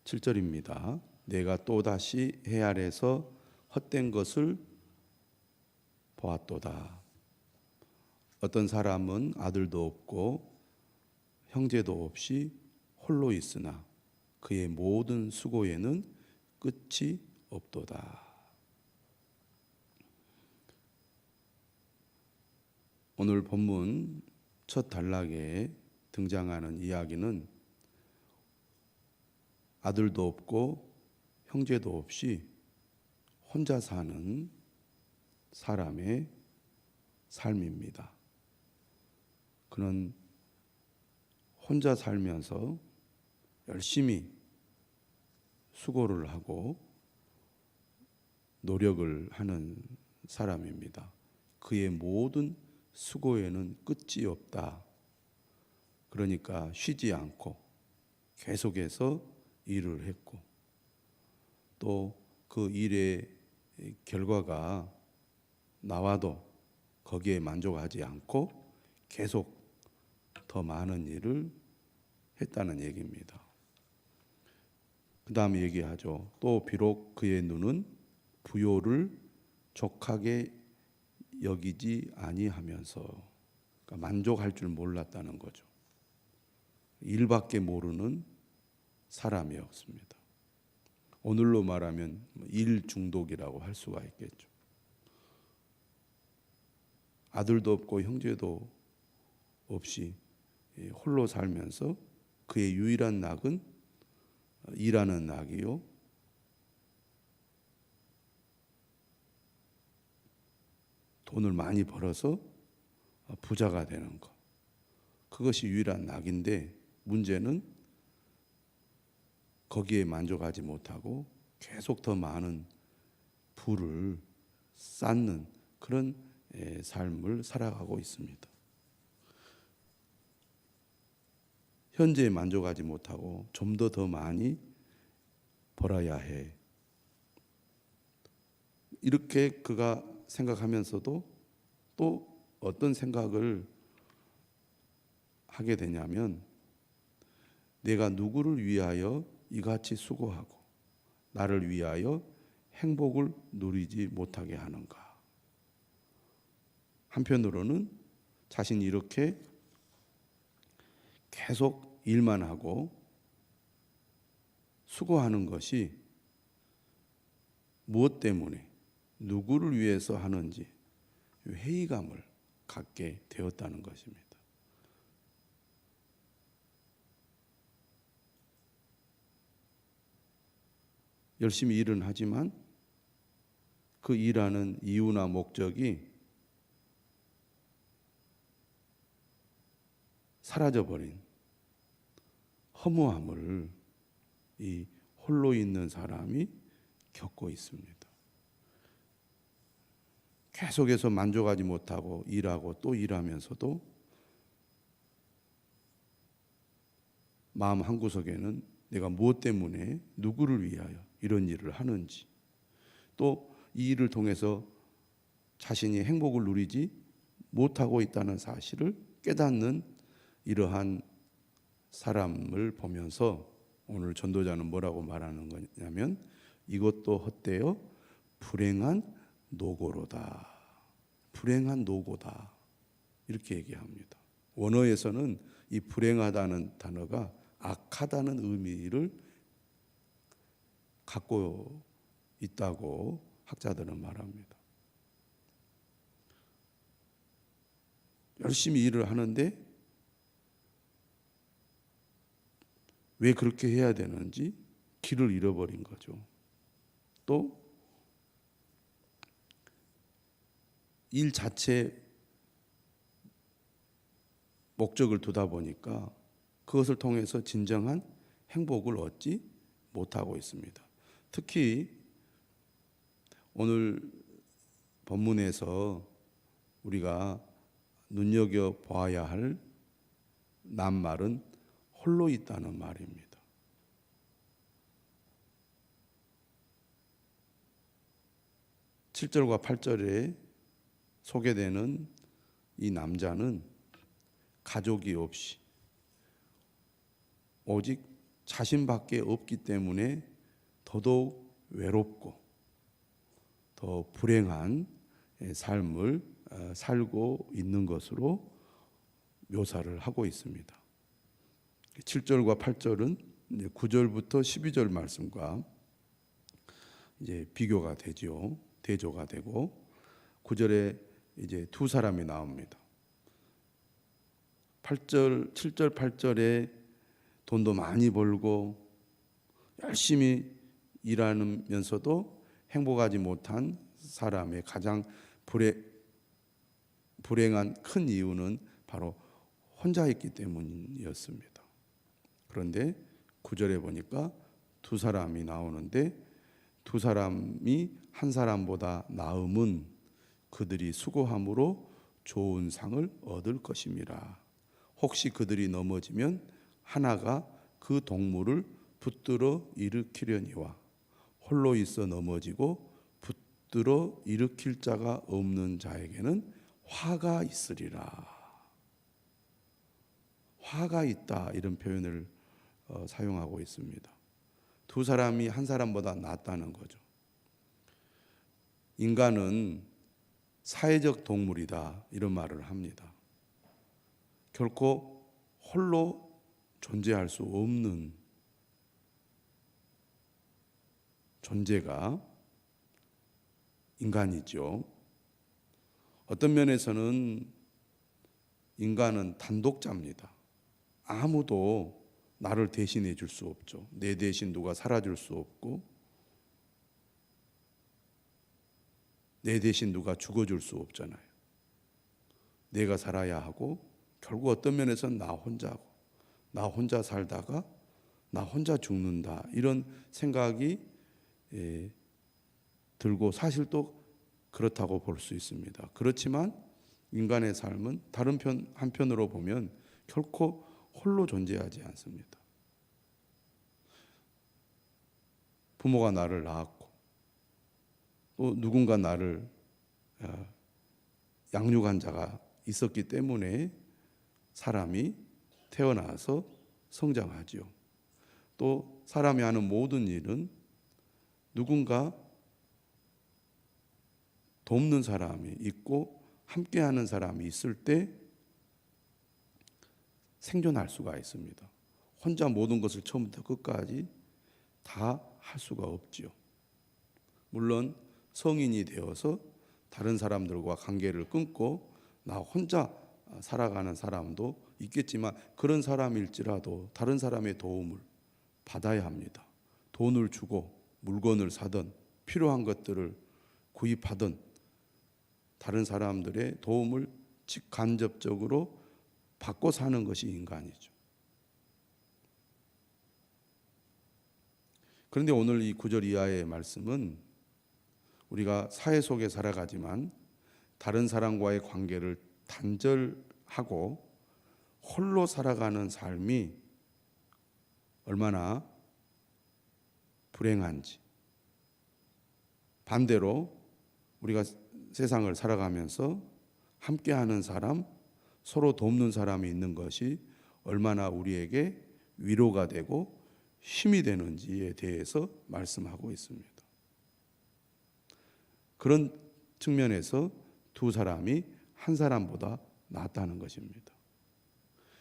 7절입니다. 내가 또다시 해 아래서 헛된 것을 보았도다. 어떤 사람은 아들도 없고 형제도 없이 홀로 있으나 그의 모든 수고에는 끝이 없도다. 오늘 본문 첫 단락에 등장하는 이야기는 아들도 없고 형제도 없이 혼자 사는 사람의 삶입니다. 그는 혼자 살면서 열심히 수고를 하고 노력을 하는 사람입니다. 그의 모든 수고에는 끝이 없다. 그러니까 쉬지 않고 계속해서 일을 했고 또 그 일의 결과가 나와도 거기에 만족하지 않고 계속 더 많은 일을 했다는 얘기입니다. 그 다음에 얘기하죠. 또 비록 그의 눈은 부요를 족하게 여기지 아니하면서, 그러니까 만족할 줄 몰랐다는 거죠. 일밖에 모르는 사람이었습니다. 오늘로 말하면 일 중독이라고 할 수가 있겠죠. 아들도 없고 형제도 없이 홀로 살면서 그의 유일한 낙은 일하는 낙이요, 돈을 많이 벌어서 부자가 되는 것, 그것이 유일한 낙인데 문제는 거기에 만족하지 못하고 계속 더 많은 부를 쌓는 그런 삶을 살아가고 있습니다. 현재에 만족하지 못하고 좀 더 많이 벌어야 해. 이렇게 그가 생각하면서도 또 어떤 생각을 하게 되냐면, 내가 누구를 위하여 이같이 수고하고 나를 위하여 행복을 누리지 못하게 하는가. 한편으로는 자신이 이렇게 계속 일만 하고 수고하는 것이 무엇 때문에 누구를 위해서 하는지 회의감을 갖게 되었다는 것입니다. 열심히 일은 하지만 그 일하는 이유나 목적이 사라져버린 허무함을 이 홀로 있는 사람이 겪고 있습니다. 계속해서 만족하지 못하고 일하고 또 일하면서도 마음 한구석에는 내가 무엇 때문에 누구를 위하여 이런 일을 하는지, 또 이 일을 통해서 자신이 행복을 누리지 못하고 있다는 사실을 깨닫는 이러한 사람을 보면서 오늘 전도자는 뭐라고 말하는 거냐면, 이것도 헛되어 불행한 노고로다. 불행한 노고다. 이렇게 얘기합니다. 원어에서는 이 불행하다는 단어가 악하다는 의미를 갖고 있다고 학자들은 말합니다. 열심히 일을 하는데 왜 그렇게 해야 되는지 길을 잃어버린 거죠. 또 일 자체 목적을 두다 보니까 그것을 통해서 진정한 행복을 얻지 못하고 있습니다. 특히 오늘 본문에서 우리가 눈여겨봐야 할 낱말은 홀로 있다는 말입니다. (7절과 8절에) 소개되는 이 남자는 가족이 없이 오직 자신밖에 없기 때문에 더더욱 외롭고 더 불행한 삶을 살고 있는 것으로 묘사를 하고 있습니다. 7절과 8절은 9절부터 12절 말씀과 이제 비교가 되죠. 대조가 되고 9절에 이제 두 사람이 나옵니다. 7절, 8절에 돈도 많이 벌고 열심히 일하면서도 행복하지 못한 사람의 가장 불행한 큰 이유는 바로 혼자 있기 때문이었습니다. 그런데 9절에 보니까 두 사람이 나오는데 두 사람이 한 사람보다 나음은 그들이 수고함으로 좋은 상을 얻을 것임이라. 혹시 그들이 넘어지면 하나가 그 동물을 붙들어 일으키려니와 홀로 있어 넘어지고 붙들어 일으킬 자가 없는 자에게는 화가 있으리라. 화가 있다, 이런 표현을 사용하고 있습니다. 두 사람이 한 사람보다 낫다는 거죠. 인간은 사회적 동물이다, 이런 말을 합니다. 결코 홀로 존재할 수 없는 존재가 인간이죠. 어떤 면에서는 인간은 단독자입니다. 아무도 나를 대신해 줄 수 없죠. 내 대신 누가 살아줄 수 없고 내 대신 누가 죽어줄 수 없잖아요. 내가 살아야 하고 결국 어떤 면에서는 나 혼자고 나 혼자 살다가 나 혼자 죽는다, 이런 생각이 들고 사실 또 그렇다고 볼 수 있습니다. 그렇지만 인간의 삶은 다른 한편으로 보면 결코 홀로 존재하지 않습니다. 부모가 나를 낳았고 또 누군가 나를 양육한 자가 있었기 때문에 사람이 태어나서 성장하지요. 또 사람이 하는 모든 일은 누군가 돕는 사람이 있고 함께하는 사람이 있을 때 생존할 수가 있습니다. 혼자 모든 것을 처음부터 끝까지 다 할 수가 없지요. 물론 성인이 되어서 다른 사람들과 관계를 끊고 나 혼자 살아가는 사람도 있겠지만 그런 사람일지라도 다른 사람의 도움을 받아야 합니다. 돈을 주고 물건을 사든 필요한 것들을 구입하든 다른 사람들의 도움을 직간접적으로 받고 사는 것이 인간이죠. 그런데 오늘 이 9절 이하의 말씀은 우리가 사회 속에 살아가지만 다른 사람과의 관계를 단절하고 홀로 살아가는 삶이 얼마나 불행한지, 반대로 우리가 세상을 살아가면서 함께하는 사람, 서로 돕는 사람이 있는 것이 얼마나 우리에게 위로가 되고 힘이 되는지에 대해서 말씀하고 있습니다. 그런 측면에서 두 사람이 한 사람보다 낫다는 것입니다.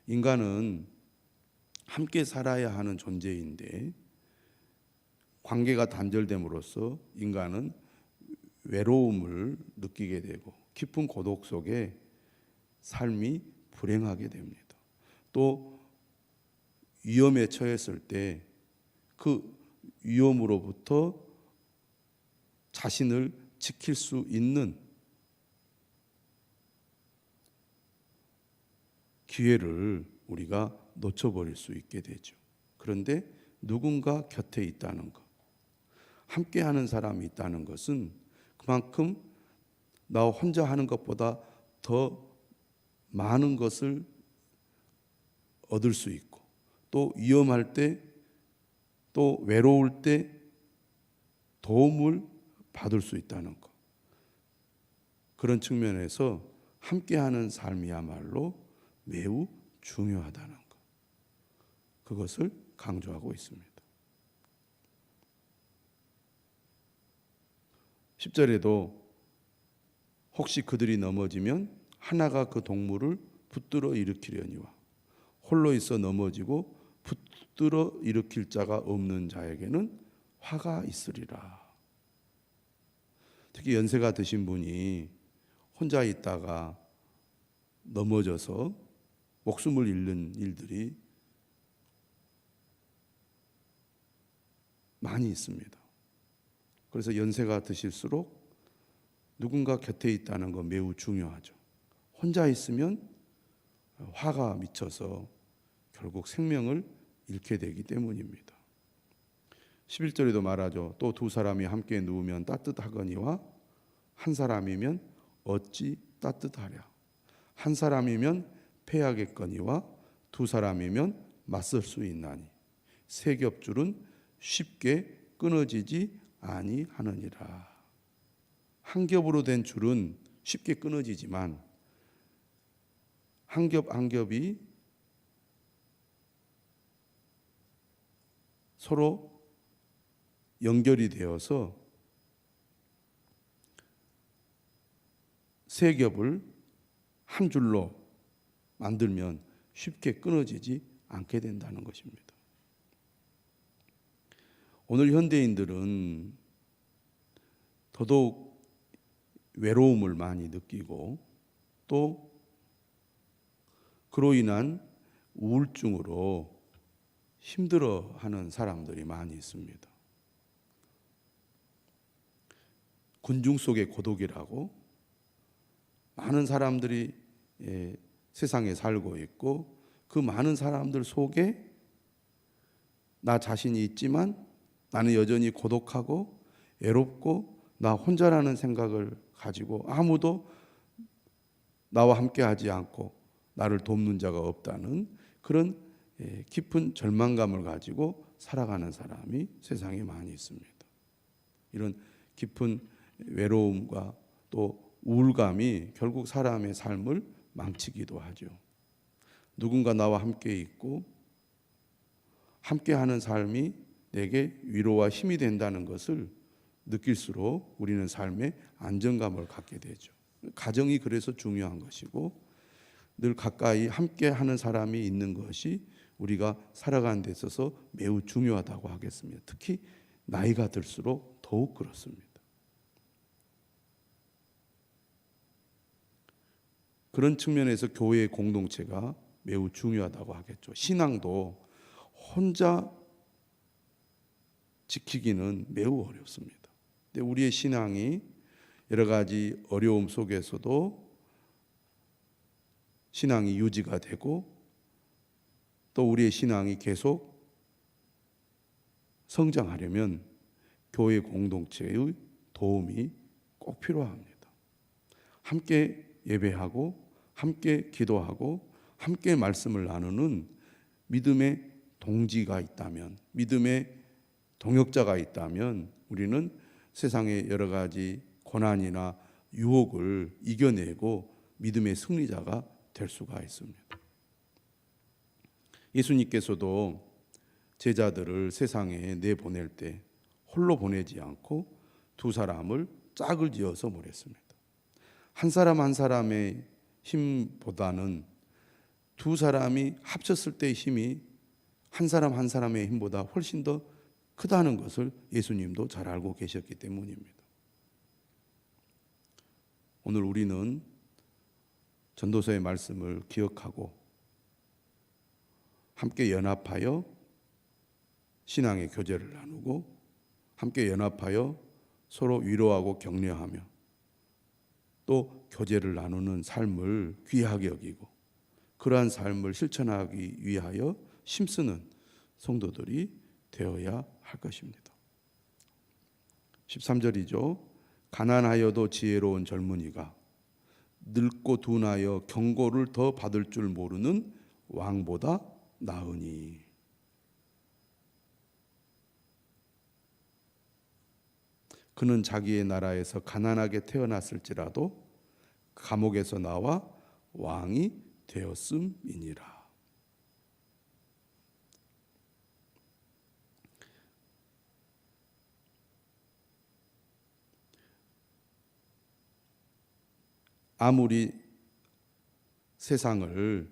인간은 함께 살아야 하는 존재인데 관계가 단절됨으로써 인간은 외로움을 느끼게 되고 깊은 고독 속에 삶이 불행하게 됩니다. 또 위험에 처했을 때 그 위험으로부터 자신을 지킬 수 있는 기회를 우리가 놓쳐버릴 수 있게 되죠. 그런데 누군가 곁에 있다는 것, 함께하는 사람이 있다는 것은 그만큼 나 혼자 하는 것보다 더 많은 것을 얻을 수 있고 또 위험할 때 또 외로울 때 도움을 받을 수 있다는 것, 그런 측면에서 함께하는 삶이야말로 매우 중요하다는 것, 그것을 강조하고 있습니다. 10절에도 혹시 그들이 넘어지면 하나가 그 동물을 붙들어 일으키려니와 홀로 있어 넘어지고 붙들어 일으킬 자가 없는 자에게는 화가 있으리라. 특히 연세가 드신 분이 혼자 있다가 넘어져서 목숨을 잃는 일들이 많이 있습니다. 그래서 연세가 드실수록 누군가 곁에 있다는 거 매우 중요하죠. 혼자 있으면 화가 미쳐서 결국 생명을 잃게 되기 때문입니다. 11절에도 말하죠. 또 두 사람이 함께 누우면 따뜻하거니와 한 사람이면 어찌 따뜻하랴. 한 사람이면 패하겠거니와 두 사람이면 맞설 수 있나니 세 겹줄은 쉽게 끊어지지 아니하느니라. 한 겹으로 된 줄은 쉽게 끊어지지만 한 겹 한 겹이 서로 연결이 되어서 세 겹을 한 줄로 만들면 쉽게 끊어지지 않게 된다는 것입니다. 오늘 현대인들은 더더욱 외로움을 많이 느끼고 또 그로 인한 우울증으로 힘들어하는 사람들이 많이 있습니다. 군중 속의 고독이라고 많은 사람들이 세상에 살고 있고 그 많은 사람들 속에 나 자신이 있지만 나는 여전히 고독하고 외롭고 나 혼자라는 생각을 가지고 아무도 나와 함께 하지 않고 나를 돕는 자가 없다는 그런 깊은 절망감을 가지고 살아가는 사람이 세상에 많이 있습니다. 이런 깊은 외로움과 또 우울감이 결국 사람의 삶을 망치기도 하죠. 누군가 나와 함께 있고 함께하는 삶이 내게 위로와 힘이 된다는 것을 느낄수록 우리는 삶에 안정감을 갖게 되죠. 가정이 그래서 중요한 것이고 늘 가까이 함께하는 사람이 있는 것이 우리가 살아가는 데 있어서 매우 중요하다고 하겠습니다. 특히 나이가 들수록 더욱 그렇습니다. 그런 측면에서 교회의 공동체가 매우 중요하다고 하겠죠. 신앙도 혼자 지키기는 매우 어렵습니다. 근데 우리의 신앙이 여러 가지 어려움 속에서도 신앙이 유지가 되고 또 우리의 신앙이 계속 성장하려면 교회 공동체의 도움이 꼭 필요합니다. 함께 예배하고 함께 기도하고 함께 말씀을 나누는 믿음의 동지가 있다면, 믿음의 동역자가 있다면 우리는 세상의 여러 가지 고난이나 유혹을 이겨내고 믿음의 승리자가 될 수가 있습니다. 예수님께서도 제자들을 세상에 내보낼 때 홀로 보내지 않고 두 사람을 짝을 지어서 보냈습니다. 한 사람 한 사람의 힘보다는 두 사람이 합쳤을 때의 힘이 한 사람 한 사람의 힘보다 훨씬 더 크다는 것을 예수님도 잘 알고 계셨기 때문입니다. 오늘 우리는 전도서의 말씀을 기억하고 함께 연합하여 신앙의 교제를 나누고 함께 연합하여 서로 위로하고 격려하며 또 교제를 나누는 삶을 귀하게 여기고 그러한 삶을 실천하기 위하여 힘쓰는 성도들이 되어야 할 것입니다. 13절이죠. 가난하여도 지혜로운 젊은이가 늙고 둔하여 경고를 더 받을 줄 모르는 왕보다 나으니. 그는 자기의 나라에서 가난하게 태어났을지라도 감옥에서 나와 왕이 되었음이니라. 아무리 세상을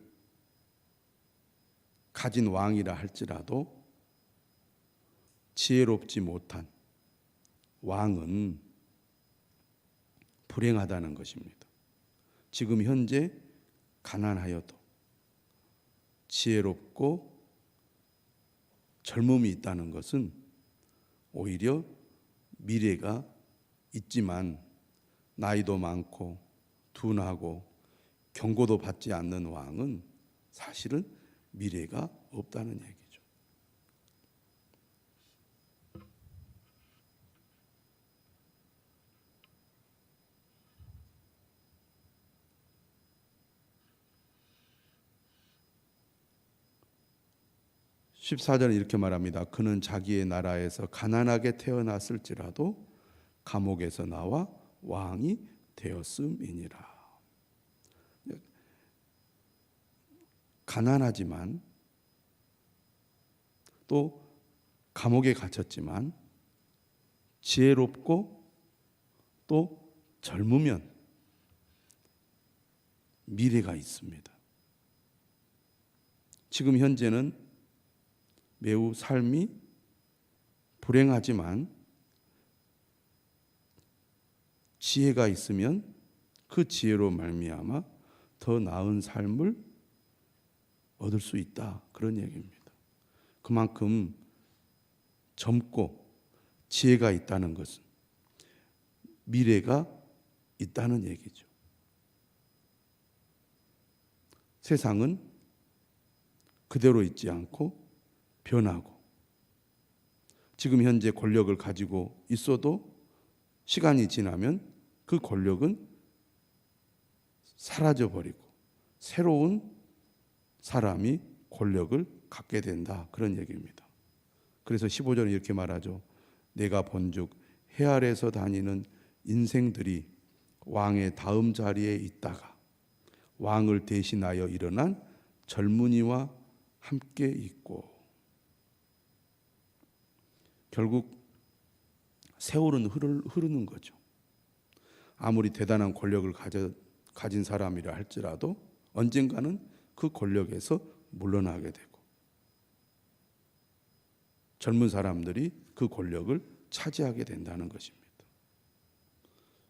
가진 왕이라 할지라도 지혜롭지 못한 왕은 불행하다는 것입니다. 지금 현재 가난하여도 지혜롭고 젊음이 있다는 것은 오히려 미래가 있지만 나이도 많고 둔하고 경고도 받지 않는 왕은 사실은 미래가 없다는 얘기죠. 14절은 이렇게 말합니다. 그는 자기의 나라에서 가난하게 태어났을지라도 감옥에서 나와 왕이 되었음이니라. 가난하지만 또 감옥에 갇혔지만 지혜롭고 또 젊으면 미래가 있습니다. 지금 현재는 매우 삶이 불행하지만 지혜가 있으면 그 지혜로 말미암아 더 나은 삶을 얻을 수 있다, 그런 얘기입니다. 그만큼 젊고 지혜가 있다는 것은 미래가 있다는 얘기죠. 세상은 그대로 있지 않고 변하고 지금 현재 권력을 가지고 있어도 시간이 지나면 그 권력은 사라져버리고 새로운 사람이 권력을 갖게 된다, 그런 얘기입니다. 그래서 15절은 이렇게 말하죠. 내가 본즉 해 아래서 다니는 인생들이 왕의 다음 자리에 있다가 왕을 대신하여 일어난 젊은이와 함께 있고, 결국 세월은 흐르는 거죠. 아무리 대단한 권력을 가진 사람이라 할지라도 언젠가는 그 권력에서 물러나게 되고 젊은 사람들이 그 권력을 차지하게 된다는 것입니다.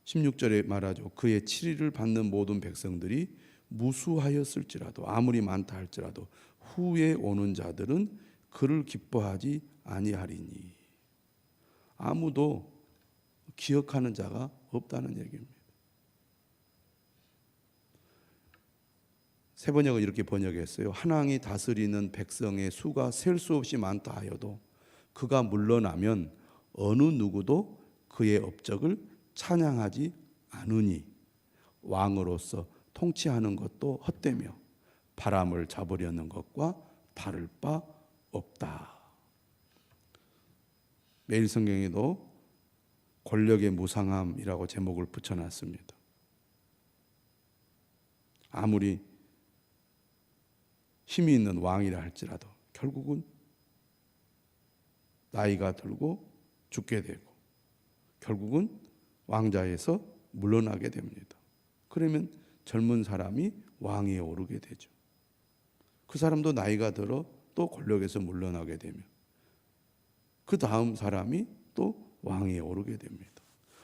16절에 말하죠. 그의 치리를 받는 모든 백성들이 무수하였을지라도 아무리 많다 할지라도 후에 오는 자들은 그를 기뻐하지 아니하리니. 아무도 기억하는 자가 없다는 얘기입니다. 새 번역은 이렇게 번역했어요. 한 왕이 다스리는 백성의 수가 셀 수 없이 많다 하여도 그가 물러나면 어느 누구도 그의 업적을 찬양하지 않으니 왕으로서 통치하는 것도 헛되며 바람을 잡으려는 것과 다를 바 없다. 매일 성경에도 권력의 무상함이라고 제목을 붙여놨습니다. 아무리 힘이 있는 왕이라 할지라도 결국은 나이가 들고 죽게 되고 결국은 왕자에서 물러나게 됩니다. 그러면 젊은 사람이 왕위에 오르게 되죠. 그 사람도 나이가 들어 또 권력에서 물러나게 되면 그 다음 사람이 또 왕위에 오르게 됩니다.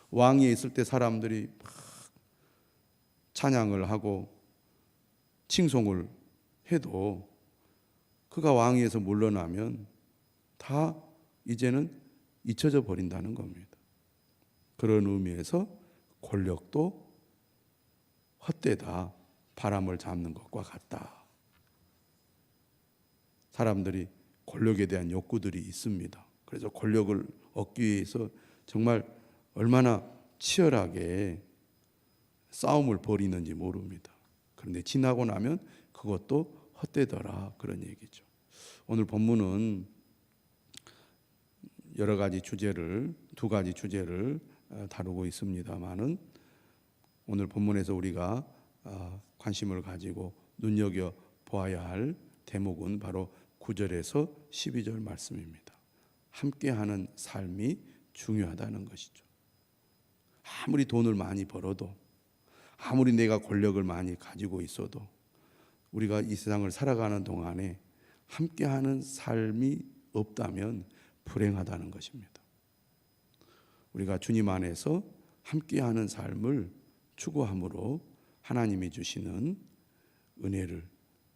왕위에 있을 때 사람들이 막 찬양을 하고 칭송을 해도 그가 왕위에서 물러나면 다 이제는 잊혀져 버린다는 겁니다. 그런 의미에서 권력도 헛되다, 바람을 잡는 것과 같다. 사람들이 권력에 대한 욕구들이 있습니다. 그래서 권력을 얻기 위해서 정말 얼마나 치열하게 싸움을 벌이는지 모릅니다. 그런데 지나고 나면 그것도 헛되더라, 그런 얘기죠. 오늘 본문은 여러 가지 주제를, 두 가지 주제를 다루고 있습니다만은 오늘 본문에서 우리가 관심을 가지고 눈여겨 보아야 할 대목은 바로 9절에서 12절 말씀입니다. 함께하는 삶이 중요하다는 것이죠. 아무리 돈을 많이 벌어도, 아무리 내가 권력을 많이 가지고 있어도 우리가 이 세상을 살아가는 동안에 함께하는 삶이 없다면 불행하다는 것입니다. 우리가 주님 안에서 함께하는 삶을 추구함으로 하나님이 주시는 은혜를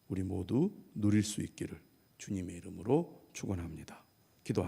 우리 모두 누릴 수 있기를 주님의 이름으로 축원합니다.